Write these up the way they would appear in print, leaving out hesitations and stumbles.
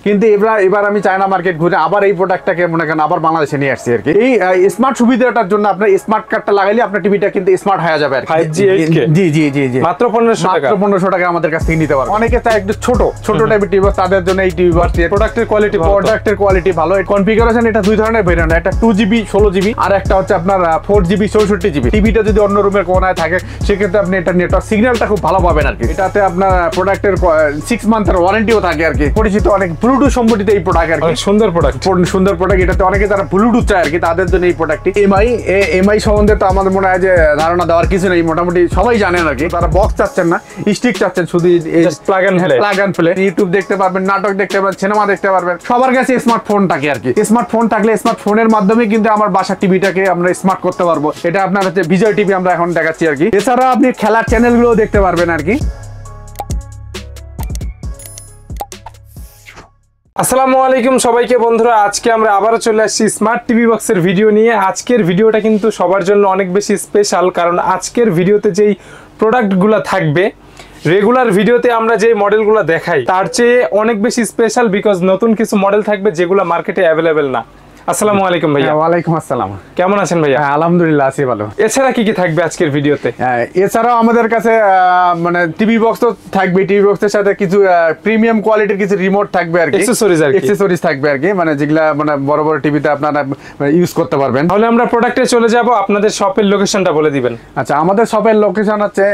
কিন্তু এবার আমি চায়না মার্কেট ঘুরে আবার এই প্রোডাক্টটাকে মনে করেন আবার বাংলাদেশে নিয়ে আসছি আর কি। এই স্মার্ট সুবিধাটার জন্য আপনার স্মার্ট কার্ডটা লাগাইলে আপনার টিভিটা কিন্তু স্মার্ট হয়ে যাবে আর কি। 5G 8K জি জি জি জি মাত্র 1500 টাকা আমাদের কাছ থেকে নিতে পারবে। অনেকে চায় একটু ছোট টাইপের টিভি, তাদের জন্য এই টিভি বক্স। প্রোডাক্টের কোয়ালিটি ভালো। কনফিগারেশন এটা দুই ধরনের ভেরিয়েন্ট, একটা 2GB 16GB আর একটা হচ্ছে আপনার 4GB 64GB। টিভিটা যদি অন্য রুমের কোনায় থাকে সেক্ষেত্রে আপনি এটা নেটওয়ার্ক সিগন্যালটা খুব ভালো পাবেন আর কি। এটাতে আপনার প্রোডাক্টের 6 মান্থের ওয়ারেন্টিও থাকে আর কি। পরিচিত অনেক ব্লুটুথ সম্বন্ধিত এই প্রোডাক্ট আর কি। সুন্দর প্রোডাক্ট। এটাতে অনেকে যারা ব্লুটুথ চায় আর কি, তাদের জন্য এই প্রোডাক্টটি। এমআই সম্বন্ধে তো আমাদের মনে হয় যে ধারণা দেওয়ার কিছু নেই, মোটামুটি সবাই জানেন আর কি। তারা বক্স চাচ্ছেন না, স্টিক চাচ্ছেন, শুধু প্লাগ এন্ড প্লে। ইউটিউব দেখতে পারবেন, নাটক দেখতে পারবেন, সিনেমা দেখতে পারবেন। সবার কাছে স্মার্টফোন থাকে আর কি। স্মার্টফোন থাকলে স্মার্টফোনের মাধ্যমে কিন্তু আমার বাসার টিভিটাকে আমরা স্মার্ট করতে পারবো। এটা আপনার হচ্ছে বিজয় টিভি আমরা এখন দেখাচ্ছি আর কি। এছাড়া আপনি খেলার চ্যানেলগুলো দেখতে পারবেন আর কি। আসসালামু আলাইকুম সবাইকে বন্ধুরা, আজকে আমরা আবারও চলে আসছি স্মার্ট টিভি বক্সের ভিডিও নিয়ে। আজকের ভিডিওটা কিন্তু সবার জন্য অনেক বেশি স্পেশাল, কারণ আজকের ভিডিওতে যেই প্রোডাক্টগুলো থাকবে রেগুলার ভিডিওতে আমরা যে মডেলগুলো দেখাই তার চেয়ে অনেক বেশি স্পেশাল, বিকজ নতুন কিছু মডেল থাকবে যেগুলো মার্কেটে অ্যাভেলেবেল না। আসসালামু আলাইকুম ভাইয়া। ওয়ালাইকুম আসসালাম। কেমন আছেন ভাইয়া? আলহামদুলিল্লাহ আছি ভালো। এছাড়া কি কি থাকবে আজকের ভিডিওতে? এছাড়াও আমাদের কাছে মানে টিভি বক্স তো থাকবে, টিভি বক্সের সাথে কিছু প্রিমিয়াম কোয়ালিটির কিছু রিমোট থাকবে আর কি, অ্যাকসেসরিজ থাকবে আর কি, মানে যেগুলা মানে বড় বড় টিভিতে আপনারা ইউজ করতে পারবেন। তাহলে আমরা প্রোডাক্টে চলে যাব, আপনাদের শপের লোকেশনটা বলে দিবেন। আচ্ছা, আমাদের শপের লোকেশন হচ্ছে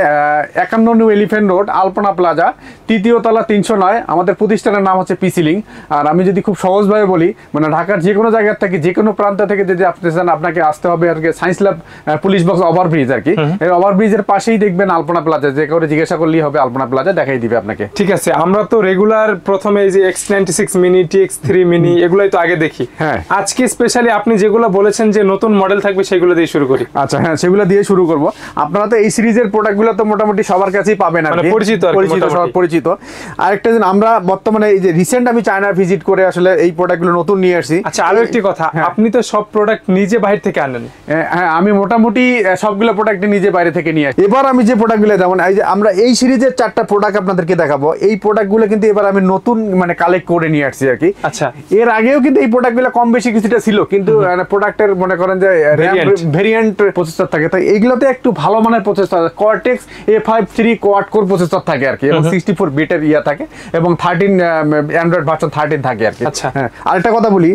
51 নিউ এলিফ্যান্ট রোড, আলপনা প্লাজা, 3য় তলা 309। আমাদের প্রতিষ্ঠানের নাম হচ্ছে পিসি লিংক। আর আমি যদি খুব সহজভাবে বলি, মানে ঢাকার যে কোনো জায়গা থেকে, যে কোনো প্রান্ত থেকে যদি আপনি চান, আপনাকে আসতে হবে আর কি science lab police box overbridge আর কি। এই ওভারব্রিজের পাশেই দেখবেন আলপনা প্লাজা, যে করে জিজ্ঞাসা করলেই হবে, আলপনা প্লাজা দেখাই দিবে আপনাকে। ঠিক আছে, আমরা তো রেগুলার প্রথমে এই যে X96 মিনি, TX3 মিনি এগুলাই তো আগে দেখি। হ্যাঁ, আজকে স্পেশালি আপনি যেগুলো বলেছেন যে নতুন মডেল থাকবে সেগুলো দিয়ে শুরু করি। আচ্ছা হ্যাঁ, সেগুলো দিয়ে শুরু করব। আপনারা তো এই সিরিজের প্রোডাক্টগুলো তো মোটামুটি সবার কাছেই পাবেন আর কি, পরিচিত। আরেকটা জিনিস, আমরা বর্তমানে এই যে রিসেন্ট আমি চায়না ভিজিট করে আসলে এই প্রোডাক্টগুলো নতুন নিয়ে আসছি। আচ্ছা, আরো একটি কথা, আপনি তো সব প্রোডাক্ট নিজে বাইরে থেকে আনেন? হ্যাঁ, আমি মোটামুটি সবগুলো প্রোডাক্ট নিজে বাইরে থেকে নিয়ে আসি। এবার আমি যে প্রোডাক্টগুলো, যেমন এই যে আমরা এই সিরিজের 4টা প্রোডাক্ট আপনাদেরকে দেখাবো, এই প্রোডাক্টগুলো কিন্তু এবার আমি নতুন মানে কালেক্ট করে নিয়ে আসছি আর কি। আচ্ছা, এর আগেও কিন্তু এই প্রোডাক্টগুলো কম বেশি কিছুটা ছিল, কিন্তু প্রোডাক্টের মনে করেন যে ভেরিয়েন্ট প্রসেসর থাকে, তাই এইগুলোতে একটু ভালো মানের processor, cortex A53 quad core processor থাকে আর কি, এবং 64 বিটের ইয়া থাকে, এবং 13 অ্যান্ড্রয়েড ভার্সন 13 থাকে আর কি। আচ্ছা হ্যাঁ, আরেকটা কথা বলি,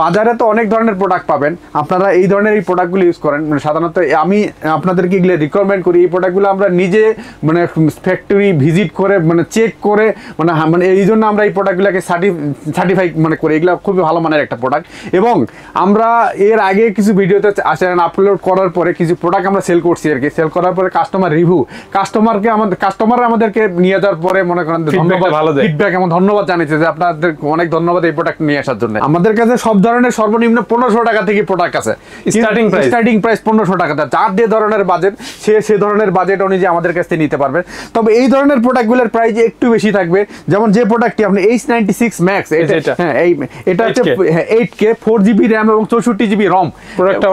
বাজারে তো অনেক ধরনের প্রোডাক্ট পাবেন, আপনারা এই ধরনের এই প্রোডাক্টগুলো ইউজ করেন। মানে সাধারণত আমি আপনাদেরকে এগুলো রিকমেন্ড করি, এই প্রোডাক্টগুলো আমরা নিজে মানে ফ্যাক্টরি ভিজিট করে মানে চেক করে মানে এই জন্য আমরা এই প্রোডাক্টগুলোকে সার্টিফাই মানে করি। এগুলো খুবই ভালো মানের একটা প্রোডাক্ট, এবং আমরা এর আগে কিছু ভিডিওতে আসেন আপলোড করার পরে কিছু প্রোডাক্ট আমরা সেল করছি আর কি। সেল করার পরে কাস্টমার রিভিউ, কাস্টমার আমাদেরকে নিয়ে যাওয়ার পরে মনে করেন ফিডব্যাক এবং ধন্যবাদ জানিয়েছে যে আপনাদের অনেক ধন্যবাদ এই প্রোডাক্ট নিয়ে আসার জন্য। আমাদের কাছে সব ধরনের সর্বনিম্ন 1500 টাকা থেকে প্রোডাক্ট আছে, স্টার্টিং প্রাইস 1500 টাকা। যার যে ধরনের বাজেট সে ধরনের বাজেট অনুযায়ী আমাদের কাছ থেকে নিতে পারবেন। তবে এই ধরনের প্রোডাক্টগুলোর প্রাইস একটু বেশি থাকবে। যেমন যে প্রোডাক্টটি আপনি H96 Max, হ্যাঁ এটা হচ্ছে 8K 4GB RAM এবং 64GB ROM। প্রোডাক্টটা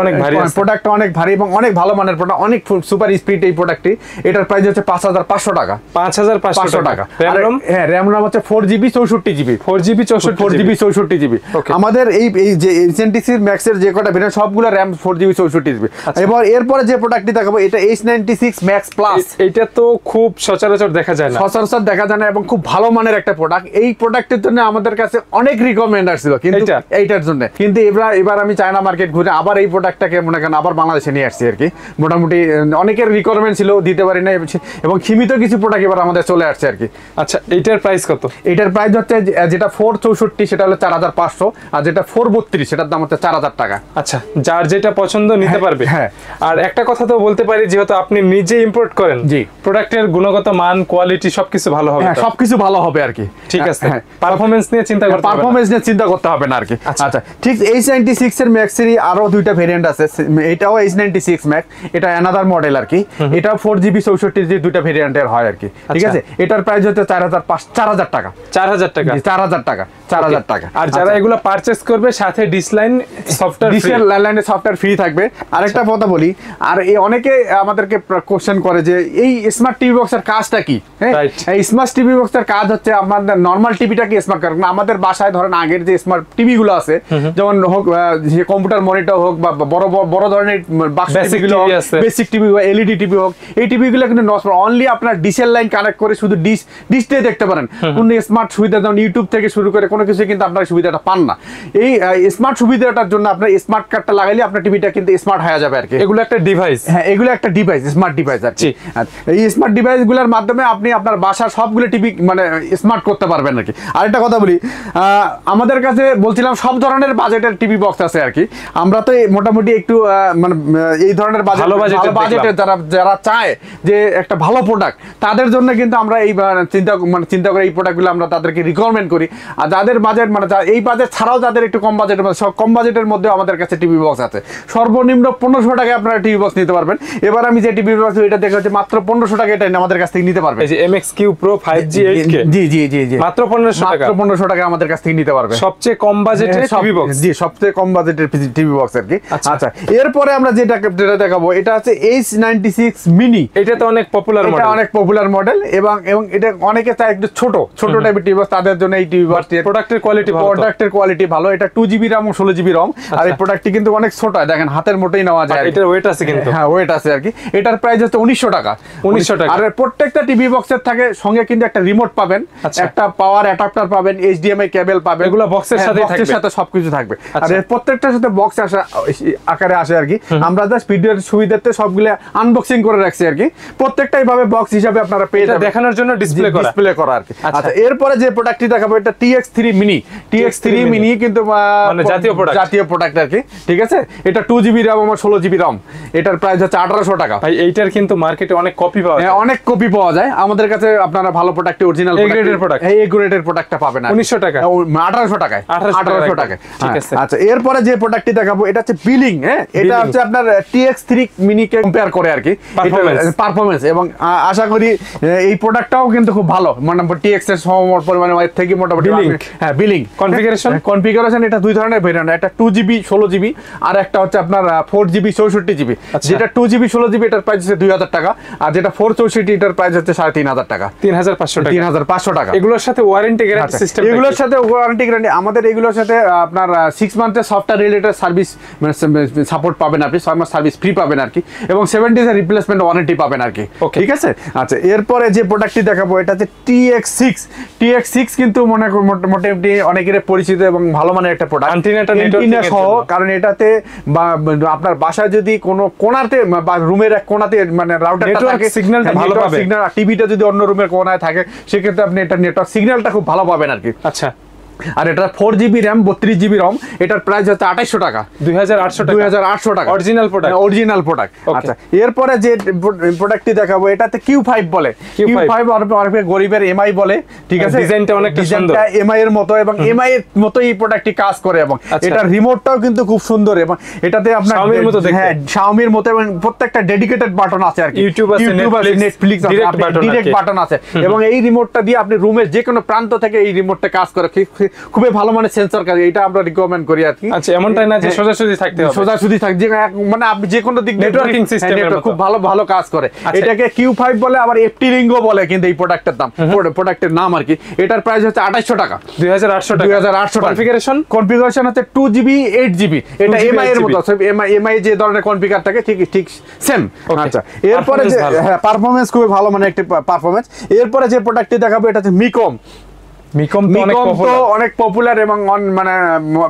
অনেক ভারী এবং অনেক ভালো মানের প্রোডাক্ট, অনেক সুপার স্পিড এই প্রোডাক্টটি। এটার প্রাইস হচ্ছে 5500 টাকা। 5500 টাকা। হ্যাঁ, RAM ROM হচ্ছে 4GB 64GB। 4GB 64GB। আমাদের এই যে H96 Max এর যে কটা ভেরিয়েন্ট সবগুলো RAM 4GB 64GB। এবার এরপরে যে প্রোডাক্টটি দেখাবো এটা H96 Max Plus। এটা তো খুব সচরাচর দেখা যায় না, এবং খুব ভালো মানের একটা প্রোডাক্ট। এই প্রোডাক্টের জন্য আমাদের কাছে অনেক রিকমেন্ড আসছিল, কিন্তু এইটার জন্য কিন্তু এবার আমি চায়না মার্কেট ঘুরে আবার এই প্রোডাক্টটাকে মনে করেন আবার বাংলাদেশে নিয়ে আসছি আর কি। মোটামুটি অনেকের রিকোয়ারমেন্ট ছিল, দিতে পারি না, এবং সীমিত কিছু প্রোডাক্ট এবার আমাদের চলে আসছে আর কি। আচ্ছা, এইটার প্রাইস কত? এটার প্রাইস হচ্ছে যেটা 464 সেটা হলো 4500, আর যেটা 432 সেটার দাম হচ্ছে 4000 টাকা। আচ্ছা, যার যেটা পছন্দ নিতে পারবে। হ্যাঁ, আর একটা কথা তো বলতে পারি, যেহেতু আপনি নিজে ইম্পোর্ট করেন, জি, প্রোডাক্টের গুণগত মান, কোয়ালিটি সবকিছু ভালো হবে। হ্যাঁ, সবকিছু ভালো হবে আর কি। ঠিক আছে, পারফরম্যান্স নিয়ে চিন্তা করতে হবে না আর কি। আচ্ছা, ঠিক H96 এর ম্যাক্স এর আরো দুইটা ভেরিয়েন্ট আছে। এটাও H96 ম্যাক্স, এটা অ্যানাদার মডেল আর কি। এটাও 4GB 64GB দুইটা ভেরিয়েন্টের হয় আর কি। ঠিক আছে, এটার প্রাইস হচ্ছে 4000 টাকা। 4000 টাকা। আর যারা এগুলো পারচেজ করবে সাথে ডিশ লাইন সফটওয়্যার ডিশের ল্যান্ডলাইনের সফটওয়্যার ফ্রি থাকবে। আরেকটা কথা বলি, আর এই অনেকে আমাদেরকে কোশ্চেন করে যে এই স্মার্ট টিভি বক্সের কাজটা কি? হ্যাঁ, এই স্মার্ট টিভি বক্সের কাজ হচ্ছে আমাদের নরমাল টিভিটাকে স্মার্ট করা। আমাদের বাসায় ধরেন আগের যে স্মার্ট টিভি গুলো আছে, যেমন হোক যে কম্পিউটার মনিটর হোক বা বড় বড় ধরনের টিভিগুলো, বেসিক টিভি বা এলইডি টিভি হোক, এই টিভিগুলো কিন্তু অনলি আপনার ডিশের লাইন কানেক্ট করে শুধু ডিশটাই দেখতে পারেন। কোন স্মার্ট সুবিধা, যেমন ইউটিউব থেকে শুরু করে কোনো কিছু কিন্তু আপনার সুবিধাটা পান না। এই স্মার্ট সুবিধাটার জন্য আপনার স্মার্ট কার্ডটা লাগাইলে আপনার টিভিটা কিন্তু স্মার্ট হয়ে যাবে আর কি। এগুলো একটা ডিভাইস, হ্যাঁ এগুলো একটা ডিভাইস, স্মার্ট ডিভাইস আর কি। এই স্মার্ট ডিভাইসগুলোর মাধ্যমে আপনি আপনার বাসার সবগুলো টিভি মানে স্মার্ট করতে পারবেন আর কি। আরেকটা কথা বলি, আমাদের কাছে বলছিলাম সব ধরনের বাজেটের টিভি বক্স আছে আর কি। আমরা তো মোটামুটি একটু মানে এই ধরনের বাজেটের যারা চায় যে একটা ভালো প্রোডাক্ট, তাদের জন্য কিন্তু আমরা এই চিন্তা করে এই প্রোডাক্টগুলো আমরা তাদেরকে রিকমেন্ড করি। আর যাদের বাজেট মানে এই বাজেট ছাড়াও যাদের একটু কম বাজেটের মধ্যে, কম বাজেটের মধ্যে আমাদের কাছে টিভি বক্স আছে। সর্বনিম্ন 1500 টাকায় আপনারা টিভি বক্স নিতে পারবেন। এবার আমি যে টিভি বক্স এটা দেখা হচ্ছে মাত্র 1500 টাকা, এটা আমাদের কাছ থেকে নিতে পারবেন। এই যে MX-Q Pro 5G 8K, জি জি জি জি, মাত্র 1500 টাকা, মাত্র 1500 টাকা আমাদের কাছ থেকে নিতে পারবেন। সবচেয়ে কম বাজেটের টিভি বক্স, জি সবচেয়ে কম বাজেটের টিভি বক্স আর কি। আচ্ছা, এরপরে আমরা যেটা দেখাবো এটা হচ্ছে H96 মিনি। এটা তো অনেক পপুলার মডেল, এটা অনেক পপুলার মডেল এবং এটা অনেকে চায় একটু ছোট টাইপের টিভি বক্স, তাদের জন্য এই টিভি বক্স। প্রোডাক্টের কোয়ালিটি ভালো, এটা 2GB RAM ও 16GB ROM। আর এই প্রোডাক্টটি কিন্তু অনেক ছোট, দেখেন হাতের মতোই নেওয়া যায়। এটার ওয়েট আছে কিন্তু, হ্যাঁ ওয়েট আছে আর কি। এটার প্রাইস হচ্ছে 1900 টাকা। 1900 টাকা। আর প্রত্যেকটা টিভি বক্সের থাকে সঙ্গে কিন্তু একটা রিমোট পাবেন, একটা পাওয়ার অ্যাডাপ্টার পাবেন, HDMI কেবল পাবেন, এগুলো বক্সের সাথে সবকিছু থাকবে। আর প্রত্যেকটার সাথে বক্স আকারে আসে আর কি। আমরা জাস্ট ভিডিওর সুবিধার্থে সবগুলো আনবক্সিং করে রাখছি আর কি। প্রত্যেকটাই ভাবে বক্স হিসাবে আপনারা পেয়ে যাবেন, দেখানোর জন্য ডিসপ্লে করা আর কি। আচ্ছা, এরপরে যে প্রোডাক্টটি দেখাবো এটা TX3 মিনি। TX3 মিনি কিন্তু মানে জাতীয় প্রোডাক্ট আর কি, ঠিক আছে। এটা 2GB RAM এবং 16GB ROM। এটার প্রাইস হচ্ছে 1800 টাকা। ভাই এইটার কিন্তু মার্কেটে অনেক কপি পাওয়া যায়, অনেক কপি পাওয়া যায়। আমাদের কাছে আপনারা ভালো প্রোডাক্ট, অরিজিনাল প্রোডাক্ট, এই গ্রেডের প্রোডাক্টটা পাবেন 1900 টাকা, 1800 টাকায়, 1800 টাকায়। ঠিক আছে। আচ্ছা, এরপরে যে প্রোডাক্টটি দেখাবো এটা হচ্ছে বিলিং। হ্যাঁ, এটা হচ্ছে আপনার TX3 মিনি কে কম্পেয়ার করে আর কি, পারফরম্যান্স। এবং আশা করি এই প্রোডাক্টটাও কিন্তু খুব ভালো, মানে TX এর পরিমাণে থেকে মোটামুটি। হ্যাঁ, বিলিং কনফিগারেশন এটা দুই ধরনের ভেরিয়েন্ট, একটা 2GB 16GB আর একটা হচ্ছে আপনার 4GB 64GB। যেটা 2GB 16GB এটার প্রাইস হচ্ছে 2000 টাকা, আর যেটা 464 এটার প্রাইস হচ্ছে 3500 টাকা, 3500 টাকা। টাকা। এগুলোর সাথে ওয়ারেন্টি গ্যারান্টি সিস্টেম, এগুলোর সাথে ওয়ারেন্টি গ্যারান্টি আমাদের এগুলোর সাথে আপনার 6 মান্থের সফটওয়্যার রিলেটেড সার্ভিস মানে সাপোর্ট পাবেন আপনি, 6 মাস সার্ভিস ফ্রি পাবেন আর কি, এবং 7 ডেজ এর রিপ্লেসমেন্ট ওয়ারেন্টি পাবেন আর কি, ঠিক আছে। আচ্ছা, এরপরে যে প্রোডাক্টটি দেখাবো এটা হচ্ছে TX6 কিন্তু মোটামুটি অনেকের পরিচিত এবং ভালো মানের একটা প্রোডাক্ট, অ্যান্টিনা সহ। কারণ এটাতে আপনার বাসায় যদি কোনো কোণাতে বা রুমের এক কোণাতে মানে রাউটারটা থাকে, সিগন্যালটা ভালো পাবে, সিগন্যাল, টিভিটা যদি অন্য রুমের কোণায় থাকে সেক্ষেত্রে আপনি এটা নেটওয়ার্ক সিগন্যালটা খুব ভালো পাবেন আর কি। আচ্ছা, আর এটা 4GB RAM 32GB ROM, এটার প্রাইস হচ্ছে 2800 টাকা, 2800 টাকা, অরিজিনাল প্রোডাক্ট। আচ্ছা, এরপরে যে প্রোডাক্টটি দেখাবো এটাতে Q5 বলে, Q5 অনেক গরিবের MI বলে, ঠিক আছে। ডিজাইনটা অনেকটা সুন্দর, MI এর মতো, এবং MI এর মতো এই প্রোডাক্টটি কাজ করে, এবং এটার রিমোটটাও কিন্তু খুব সুন্দর, এবং এটাতে আপনার Xiaomi-র মতো, এবং প্রত্যেকটা ডেডিকেটেড বাটন আছে আর কি, ইউটিউব আছে, নেটফ্লিক্স আছে, ডিরেক্ট বাটন আছে, এবং এই রিমোটটা দিয়ে আপনি রুমের যে কোনো প্রান্ত থেকে এই রিমোটটা কাজ করে, খুবই ভালো মানের সেন্সর কাজ, এটা আমরা রিকমেন্ড করি আর কি। আচ্ছা, এমনটাই না যে সোজাসুজি থাকতে হবে, সোজাসুজি থাক, যে মানে আপনি যে কোনো দিক নেটওয়ার্কিং সিস্টেমের মতো খুব ভালো কাজ করে। এটাকে Q5 বলে, আবার FT রিংও বলে কিন্তু এই প্রোডাক্টের দাম, প্রোডাক্টের নাম আর কি। এটার প্রাইস হচ্ছে 2800 টাকা, 2800 টাকা। কনফিগারেশন হচ্ছে 2GB 8GB, এটা MI এর মতো, MI যে ধরনের কনফিগার থাকে ঠিক সেম। আচ্ছা, এরপরে যে পারফরম্যান্স খুবই ভালো মানে একটা পারফরম্যান্স। এরপরে যে প্রোডাক্টটি দেখাবো এটা হচ্ছে মিকম তো অনেক পপুলার, এবং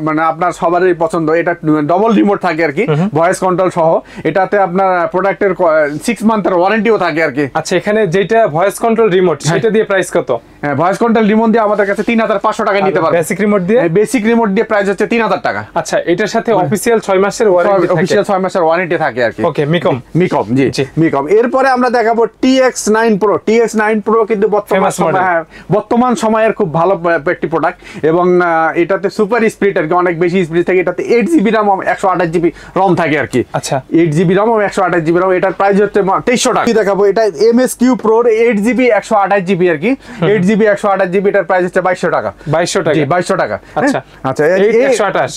মানে আপনার সবারই পছন্দ। এটা ডবল রিমোট থাকে আর কি, ভয়েস কন্ট্রোল সহ। এটাতে আপনার প্রোডাক্টের 6 মান্থের ওয়ারেন্টিও থাকে আর কি। আচ্ছা, এখানে যেটা ভয়েস কন্ট্রোল রিমোট সেটা দিয়ে প্রাইস কত? হ্যাঁ, ভয়েস কন্ট্রোল রিমোট দিয়ে আমাদের কাছে 3500 টাকা নিতে পারবেন। বেসিক রিমোট দিয়ে প্রাইস হচ্ছে 3000 টাকা। আচ্ছা, এটার সাথে অফিশিয়াল 6 মাসের ওয়ারেন্টি থাকে আর কি। ওকে, মিকম জি। এরপরে আমরা দেখাবো TX9 Pro কিন্তু বর্তমান সময়ের খুব ভালো একটি প্রোডাক্ট, এবং এটাতে সুপার স্পিড আর কি, অনেক বেশি স্পিড থাকে। এটাতে 8GB RAM 128GB ROM থাকে আর কি। আচ্ছা, 8GB RAM 128GB ROM, এটার প্রাইস হচ্ছে 2300 টাকা। দেখাবো এটা MSQ Pro 8GB 128GB আর কি, 8GB 128GB, এটার প্রাইস হচ্ছে 2200 টাকা। 2200 টাকা। আচ্ছা, 128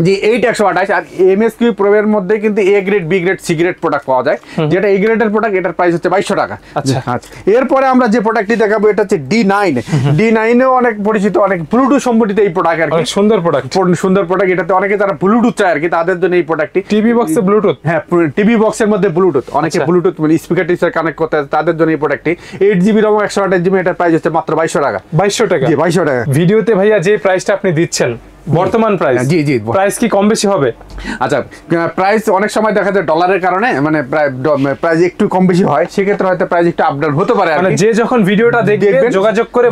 জি 8128 আর MSQ Pro এর মধ্যে কিন্তু A grade B grade C grade product পাওয়া যায়, যেটা A গ্রেডের প্রোডাক্ট, এটার প্রাইস হচ্ছে 2200 টাকা। আচ্ছা এরপরে আমরা যে প্রোডাক্টটি দেখাবো এটা হচ্ছে D9 এও অনেক পরিচিত, অনেক ব্লুটুথ সম্বলিত এই প্রোডাক্ট আর কি, সুন্দর প্রোডাক্ট, সুন্দর প্রোডাক্ট। এটাতে অনেকে যারা ব্লুটুথ চায় আর কি তাদের জন্য এই প্রোডাক্টটি। টিভি বক্সে ব্লুটুথ, হ্যাঁ টিভি বক্সের মধ্যে ব্লুটুথ, অনেকে ব্লুটুথ মানে স্পিকার টিচার কানেক্ট করতে তাদের জন্য এই প্রোডাক্টটি। 8GB ROM 128GB, এটার প্রাইস হচ্ছে মাত্র 2200 টাকা। 2200 টাকা, জি 2200 টাকা। ভিডিওতে ভাইয়া যে প্রাইসটা আপনি দিচ্ছেন বর্তমান প্রাইস, জি জি প্রাইস কি কম বেশি হবে? আচ্ছা প্রাইস অনেক সময় দেখা যায় ডলারের কারণে মানে প্রাইস একটু কম বেশি হয়, সেক্ষেত্রে হয়তো প্রাইস একটু আপ ডাউন হতে পারে। মানে যে যখন ভিডিওটা দেখবে যোগাযোগ করে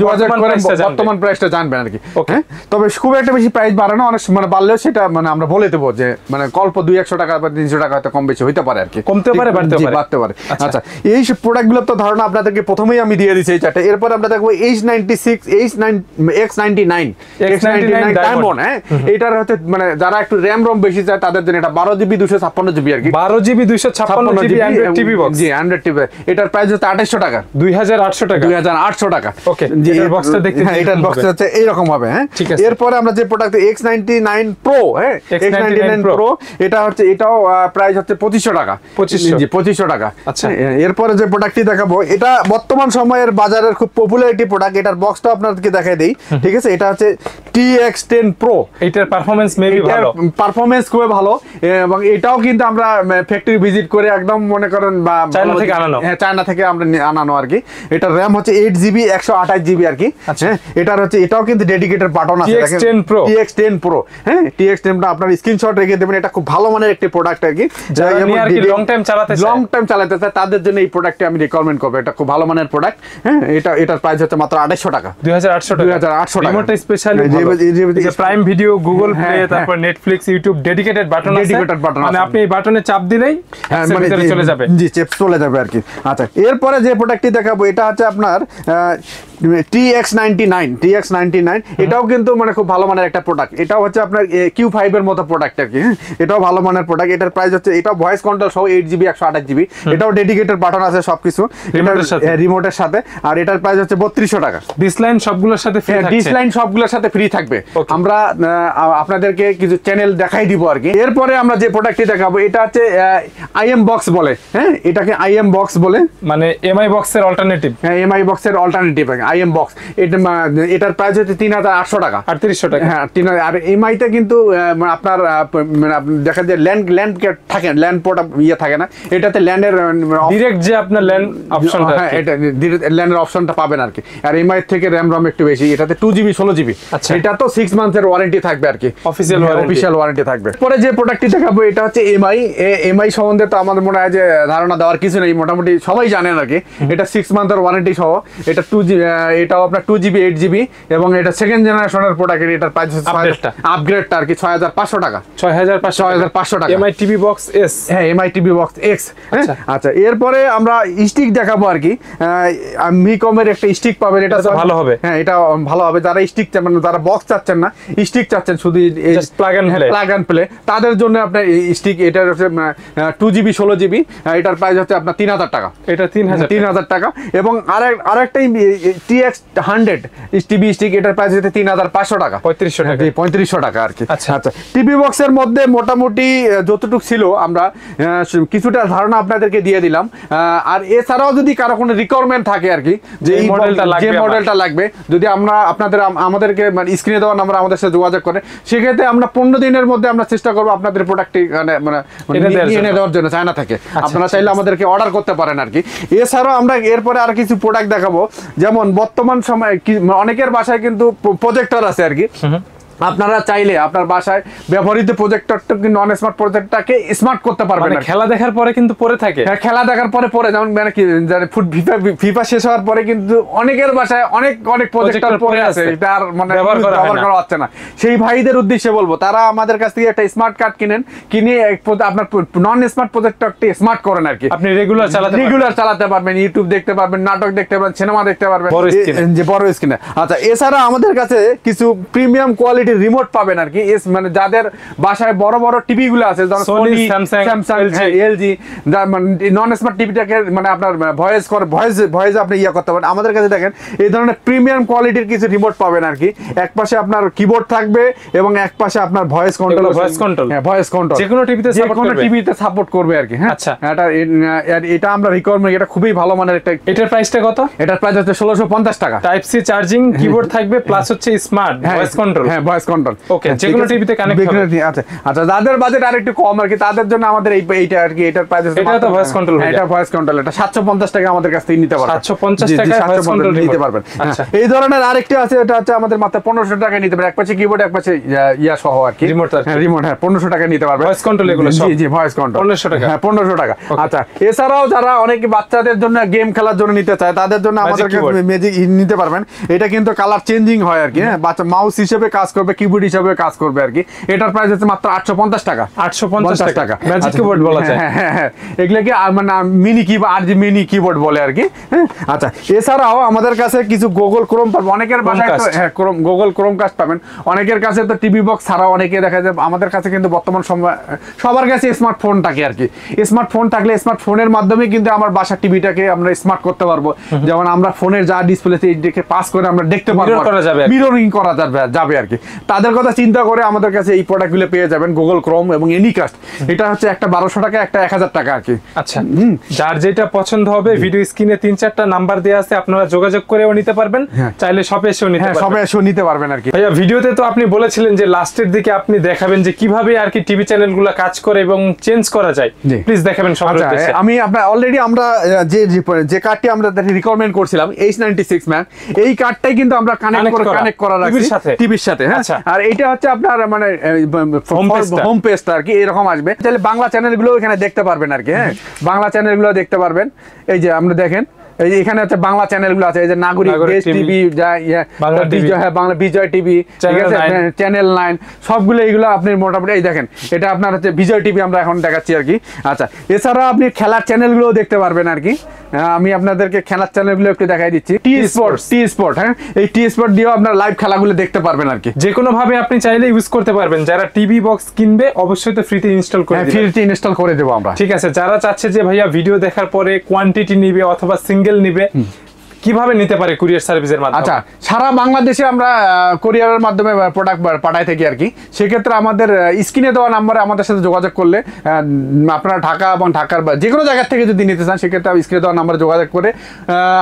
বর্তমান প্রাইসটা জানবেন আর কি। হ্যাঁ তবে খুব একটা বেশি প্রাইস বাড়ানো, অনেক মানে বাড়লেও সেটা মানে আমরা বলে দেবো যে মানে অল্প 200-100 টাকা বা 300 টাকা হয়তো কম বেশি হইতে পারে আর কি, কমতে পারে বাড়তে পারে। আচ্ছা এই প্রোডাক্টগুলোর তো ধারণা আপনাদেরকে প্রথমেই আমি দিয়ে দিয়েছি এই চারটে। এরপর আমরা দেখবো H96 X99 ডায়মন্ড। হ্যাঁ এটার হচ্ছে মানে যারা একটু র্যাম রম বেশি চায় তাদের জন্য এটা 12GB 256GB আর কি, 12GB 256GB Android TV box. G Android TV, এটার প্রাইস হচ্ছে 2800 টাকা, 2800 টাকা, 2800 টাকা। ওকে এটার বক্সটা দেখতে, হ্যাঁ এটার বক্সটা হচ্ছে এইরকম হবে। হ্যাঁ এরপরে আমরা যে প্রোডাক্ট X99 Pro, হ্যাঁ X99 Pro এটা হচ্ছে, এটাও প্রাইস হচ্ছে 2500 টাকা, 2500 টাকা। আচ্ছা এরপরে যে প্রোডাক্টটি দেখাবো এটা বর্তমান সময়ের বাজারের খুব পপুলারিটি প্রোডাক্ট, এটার বক্সটা আপনাদেরকে দেখাই দেই। ঠিক আছে, এটা হচ্ছে TX10 Pro। এটার পারফরম্যান্স মেবি ভালো, পারফরম্যান্স খুবই ভালো, এবং এটাও কিন্তু আমরা ফ্যাক্টরি ভিজিট করে একদম মনে করেন বা চায়না থেকে আনানো, হ্যাঁ চায়না থেকে আমরা আনানো আর কি। এটার RAM হচ্ছে 8GB 128GB আর কি। হ্যাঁ এটার হচ্ছে এটাও কিন্তু ডেডিকেটেড বাটন আছে, TX10 Pro, TX10 Pro। হ্যাঁ TX10 টা আপনার স্ক্রিনশট রেখে দেবেন, এটা খুব ভালো মানের একটি প্রোডাক্ট আর কি, যারা আর কি লং টাইম চালাতে চায় তাদের জন্য এই প্রোডাক্টটি আমি রিকমেন্ড করব। এটা খুব ভালো মানের প্রোডাক্ট। হ্যাঁ এটার প্রাইস হচ্ছে মাত্র 2800 টাকা, 2800 টাকা। রিমোটটা specially Prime Video, Google Play, তারপর নেটফ্লিক্স, ইউটিউব ডেডিকেটেড বাটন আছে, মানে আপনি এই বাটনে চাপ দিলেই মানে চলে যাবে, জি চলে যাবে আর কি। আচ্ছা এরপরে যে প্রোডাক্টটি দেখাবো এটা হচ্ছে আপনার TX99, এটাও কিন্তু মানে খুব ভালো মানের একটা প্রোডাক্ট। এটাও হচ্ছে আপনার Q5 এর মতো প্রোডাক্ট আর কি। এটাও ভালো মানের প্রোডাক্ট। এটার প্রাইস হচ্ছে, এটাও ভয়েস কন্ট্রোল সহ 8GB 128GB, এটাও ডেডিকেটেড বাটন আছে সবকিছু রিমোটের সাথে, আর এটার প্রাইস হচ্ছে 3200 টাকা। ডিসলাইন সবগুলোর সাথে ফ্রি থাকবে, ডিসলাইন সবগুলোর সাথে ফ্রি থাকবে। আমরা আপনাদেরকে কিছু চ্যানেল দেখাই দিব আর কি। এরপরে আমরা যে প্রোডাক্টটি দেখাবো এটা হচ্ছে IM বক্স বলে। হ্যাঁ এটাকে IM বক্স বলে, মানে MI বক্সের অল্টারনেটিভ। হ্যাঁ MI বক্সের অল্টারনেটিভ IM বক্স। এটার প্রাইস হচ্ছে 3800 টাকা, 3800 টাকা। হ্যাঁ আর MI তে কিন্তু আপনার মানে দেখা যায় ল্যান্ড থাকে, ল্যান্ড পোর্ট ইয়ে থাকে না, এটাতে ল্যান্ডের ডাইরেক্ট যে আপনার ল্যান্ড অপশনটা, হ্যাঁ এটা ল্যান্ডের অপশনটা পাবেন আর কি। আর MI থেকে RAM ROM একটু বেশি, এটাতে 2GB 16GB। এটা তো 6 মান্থের ওয়ারেন্টি থাকবে আর কি, অফিশিয়াল ওয়ারেন্টি থাকবে। পরে যে প্রোডাক্টটি দেখাবো এটা হচ্ছে MI সম্বন্ধে তো আমাদের মনে হয় যে ধারণা দেওয়ার কিছু নেই, মোটামুটি সবাই জানেন আর কি। এটা 6 মান্থের ওয়ারেন্টি সহ, এটা 2GB, এটাও আপনার 2GB 8GB, এবং এটা সেকেন্ড জেনারেশনের প্রোডাক্ট। এটার প্রাইস আপগ্রেডটা আর কি 6500 টাকা, 6500 টাকা। MI টিভি বক্স S, হ্যাঁ MI টিভি বক্স X। আচ্ছা এরপরে আমরা স্টিক দেখাবো আর কি। মিকমের একটা স্টিক পাবেন, এটা ভালো হবে। হ্যাঁ এটা ভালো হবে। যারা স্টিক মানে যারা বক্স চাচ্ছেন না, স্টিক চাচ্ছেন শুধু প্লাগ এন্ড প্লে, তাদের জন্য আপনার স্টিক। এটার হচ্ছে 2GB 16GB, এটার প্রাইস হচ্ছে আপনার 3000 টাকা, এটা 3000 টাকা। এবং আরেকটাই TX100 টিভি স্টিক, এটার প্রাইস হচ্ছে 3500 টাকা, 3500 টাকা আর কি। আচ্ছা টিভি বক্সের মধ্যে মোটামুটি যতটুকু ছিল আমরা কিছুটা ধারণা আপনাদেরকে দিয়ে দিলাম। আর এছাড়াও যদি কারো কোনো রিকোয়ারমেন্ট থাকে আর কি, যে এই মডেলটা লাগবে, যদি আমরা আমাদেরকে মানে স্ক্রিনে দেওয়া নাম্বার আমাদের সাথে যোগাযোগ করে, সেক্ষেত্রে আমরা 15 দিনের মধ্যে আমরা চেষ্টা করবো আপনাদের প্রোডাক্টটি মানে এনে দেওয়ার জন্য চায়না থেকে। আপনারা চাইলে আমাদেরকে অর্ডার করতে পারেন আর কি। এছাড়াও আমরা এরপরে আর কিছু প্রোডাক্ট দেখাবো, যেমন বর্তমান সময়ে অনেকের বাসায় কিন্তু প্রজেক্টর আছে আর কি। আপনারা চাইলে আপনার বাসায় ব্যবহৃত প্রজেক্টরটা কিন্তু নন স্মার্ট প্রজেক্টরটাকে স্মার্ট করতে পারবেন। মানে খেলা দেখার পরে কিন্তু পরে থাকে, হ্যাঁ খেলা দেখার পরে যেমন মানে কি ফিফা শেষ হওয়ার পরে কিন্তু অনেকের বাসায় অনেক প্রজেক্টর পরে আছে, তার মানে ব্যবহার করা হচ্ছে না। সেই ভাইদের উদ্দেশ্যে বলবো, তারা আমাদের কাছ থেকে একটা স্মার্ট কার্ড কিনে আপনার নন স্মার্ট প্রজেক্টরটি স্মার্ট করেন আর কি। আপনি রেগুলার চালাতে পারবেন, ইউটিউব দেখতে পারবেন, নাটক দেখতে পারবেন, সিনেমা দেখতে পারবেন বড় স্ক্রিনে। আচ্ছা এছাড়া আমাদের কাছে কিছু প্রিমিয়াম কোয়ালিটি কোয়ালিটির রিমোট পাবেন আর কি। মানে যাদের বাসায় বড় বড় টিভি গুলো আছে, যেমন Sony, Sony, Samsung, Samsung, LG, non smart টিভিটাকে মানে আপনার ভয়েস আপনি করতে পারেন, আমাদের কাছে দেখেন এই ধরনের প্রিমিয়াম কোয়ালিটির কিছু রিমোট পাবেন আর কি। এক পাশে আপনার কিবোর্ড থাকবে এবং এক পাশে আপনার ভয়েস কন্ট্রোল, ভয়েস কন্ট্রোল যে কোনো টিভিতে সাপোর্ট করবে আর কি। হ্যাঁ, আচ্ছা, এটা আমরা রিকমেন্ড, এটা খুবই ভালো মানের একটা। এটার প্রাইসটা কত? এটার প্রাইস হচ্ছে 1650 টাকা। টাইপ সি চার্জিং, কিবোর্ড থাকবে, প্লাস হচ্ছে স্মার্ট ভয়েস কন্ট্রোল। হ্যাঁ, ভয়েস কন্ট্রোল। ওকে, যে কোনো টিভিতে কানেক্ট হবে। আচ্ছা আচ্ছা, যাদের বাজেট আরেকটু কম আর কি, তাদের জন্য আমাদের এইটা আর কি। এটার প্রাইস এটা তো ভয়েস কন্ট্রোল, এটা ভয়েস কন্ট্রোল, এটা 750 টাকা আমাদের কাছ থেকে নিতে পারবেন। 750 টাকা ভয়েস কন্ট্রোল নিতে পারবেন। আচ্ছা, এই ধরনের আরেকটি আছে, এটা হচ্ছে আমাদের মাত্র 1500 টাকায় নিতে পারবেন। এক পাশে কিবোর্ড, এক পাশে ইয়া সহ আর কি, রিমোট। রিমোট, হ্যাঁ 1500 টাকায় নিতে পারবেন। ভয়েস কন্ট্রোল এগুলো সব? জি ভয়েস কন্ট্রোল 1500 টাকা। হ্যাঁ 1500 টাকা। আচ্ছা, এছাড়াও যারা অনেকে বাচ্চাদের জন্য গেম খেলার জন্য নিতে চায়, তাদের জন্য আমাদের কাছে ম্যাজিক নিতে পারবেন। এটা কিন্তু কালার চেঞ্জিং হয় আর কি। হ্যাঁ, বাচ্চা মাউস হিসেবে কাজ করবে, কিবোর্ড হিসেবে কাজ করবে আর কি। এটার প্রাইস হচ্ছে মাত্র 850 টাকা। 850 টাকা ম্যাজিক কিবোর্ড বলা যায়। হ্যাঁ হ্যাঁ, এগুলোকে মানে মিনি কিবোর্ড, আর যে মিনি কিবোর্ড বলে আর কি। হ্যাঁ, আচ্ছা, এছাড়াও আমাদের কাছে কিছু গুগল ক্রোম পাবেন। অনেকের বাসায় তো গুগল ক্রোমকাস্ট পাবেন। অনেকের কাছে তো টিভি বক্স ছাড়াও অনেকে দেখা যায়। আমাদের কাছে কিন্তু বর্তমান সময় সবার কাছে স্মার্টফোন থাকে আর কি। স্মার্টফোন থাকলে স্মার্টফোনের মাধ্যমে কিন্তু আমার বাসার টিভিটাকে আমরা স্মার্ট করতে পারবো। যেমন আমরা ফোনের যা ডিসপ্লেতে এইটাকে পাস করে আমরা দেখতে পারবো, মিররিং করা যাবে আর কি। তাদের কথা চিন্তা করে আমাদের কাছে এই প্রোডাক্টগুলো পেয়ে যাবেন, গুগল ক্রোম এবং এনিকাস্ট। এটা হচ্ছে একটা 1200 টাকা, একটা 1000 টাকা আর কি। আচ্ছা, যার যেটা পছন্দ হবে ভিডিও স্ক্রিনে 3-4টা নাম্বার দেওয়া আছে, আপনারা যোগাযোগ করেও নিতে পারবেন, চাইলে শপে এসেও নিতে পারবেন। শপে এসেও নিতে পারবেন আর কি। ভাইয়া, ভিডিওতে তো আপনি বলেছিলেন যে লাস্টের দিকে আপনি দেখাবেন যে কিভাবে আর কি টিভি চ্যানেলগুলো কাজ করে এবং চেঞ্জ করা যায়। প্লিজ দেখাবেন সবার উদ্দেশ্যে। আমি আপনার অলরেডি আমরা যে কার্ডটি আমরা রিকমেন্ড করছিলাম H96 ম্যান, এই কার্ডটাই কিন্তু আমরা কানেক্ট করা রাখছি টিভির সাথে। হ্যাঁ, আর এটা হচ্ছে আপনার মানে হোম পেজটা আর কি এরকম আসবে। তাহলে বাংলা চ্যানেলগুলো এখানে দেখতে পারবেন আর কি। হ্যাঁ, বাংলা চ্যানেলগুলো দেখতে পারবেন। এই যে আমরা দেখেন, এই যে এখানে হচ্ছে বাংলা চ্যানেলগুলো আছে, এই যে নাগরিক, দেশ টিভি, বাংলা বিজয় টিভি, ঠিক আছে, চ্যানেল 9, সবগুলো এইগুলো আপনি মোটামুটি এই দেখেন, এটা আপনার হচ্ছে বিজয় টিভি আমরা এখন দেখাচ্ছি আর কি। আচ্ছা, এছাড়া আপনি খেলার চ্যানেলগুলো দেখতে পারবেন আর কি। আমি আপনাদেরকে খেলার চ্যানেলগুলো একটু দেখাই দিচ্ছি। টি স্পোর্ট, হ্যাঁ, এই টি স্পোর্ট দিয়েও আপনার লাইভ খেলাগুলো দেখতে পারবেন আর কি। যে কোনো ভাবে আপনি চাইলে ইউজ করতে পারবেন। যারা টিভি বক্স কিনবে অবশ্যই তো ফ্রিতে ইনস্টল করে দিবেন। ফ্রিতে ইনস্টল করে দেব আমরা। ঠিক আছে, যারা চাচ্ছে যে ভাইয়া ভিডিও দেখার পরে কোয়ান্টিটি নিবে অথবা সিঙ্গেল নিবে, কিভাবে নিতে পারে কুরিয়ার সার্ভিসের মাধ্যমে? আচ্ছা, সারা বাংলাদেশে আমরা কুরিয়ারের মাধ্যমে প্রোডাক্ট পাঠাই থাকি আর কি। সেক্ষেত্রে আমাদের স্ক্রিনে দেওয়া নাম্বারে আমাদের সাথে যোগাযোগ করলে, আপনারা ঢাকা এবং ঢাকার যে কোনো জায়গা থেকে যদি নিতে চান, সেক্ষেত্রে স্ক্রিনে দেওয়া নাম্বারে যোগাযোগ করে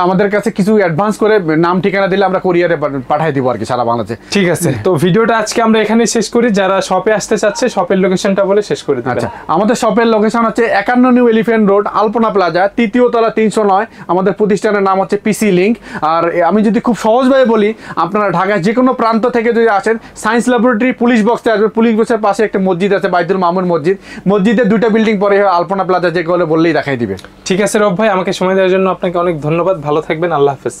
আমাদের কাছে কিছু অ্যাডভান্স করে নাম ঠিকানা দিলে আমরা কুরিয়ারে পাঠাই দিব আর কি সারা বাংলাদেশে। ঠিক আছে, তো ভিডিওটা আজকে আমরা এখানে শেষ করি। যারা শপে আসতে চাচ্ছে শপের লোকেশনটা বলে শেষ করে দিবেন। আচ্ছা, আমাদের শপের লোকেশন হচ্ছে 51 নিউ এলিফ্যান্ট রোড, আলপনা প্লাজা, 3য় তলা, 309। আমাদের প্রতিষ্ঠানের নাম হচ্ছে পিসি লিংক। আর আমি যদি খুব সহজভাবে বলি, আপনারা ঢাকায় যে কোনো প্রান্ত থেকে যদি আসেন, সায়েন্স ল্যাবরেটরি পুলিশ বক্সে আসবেন। পুলিশ বক্সের পাশে একটা মসজিদ আছে, বাইতুল মামুন মসজিদ। মসজিদের 2টা বিল্ডিং পরে আলপনা প্লাজা, যে বললেই দেখাই দিবে। ঠিক আছে রব ভাই, আমাকে সময় দেওয়ার জন্য আপনাকে অনেক ধন্যবাদ। ভালো থাকবেন, আল্লাহ হাফেজ।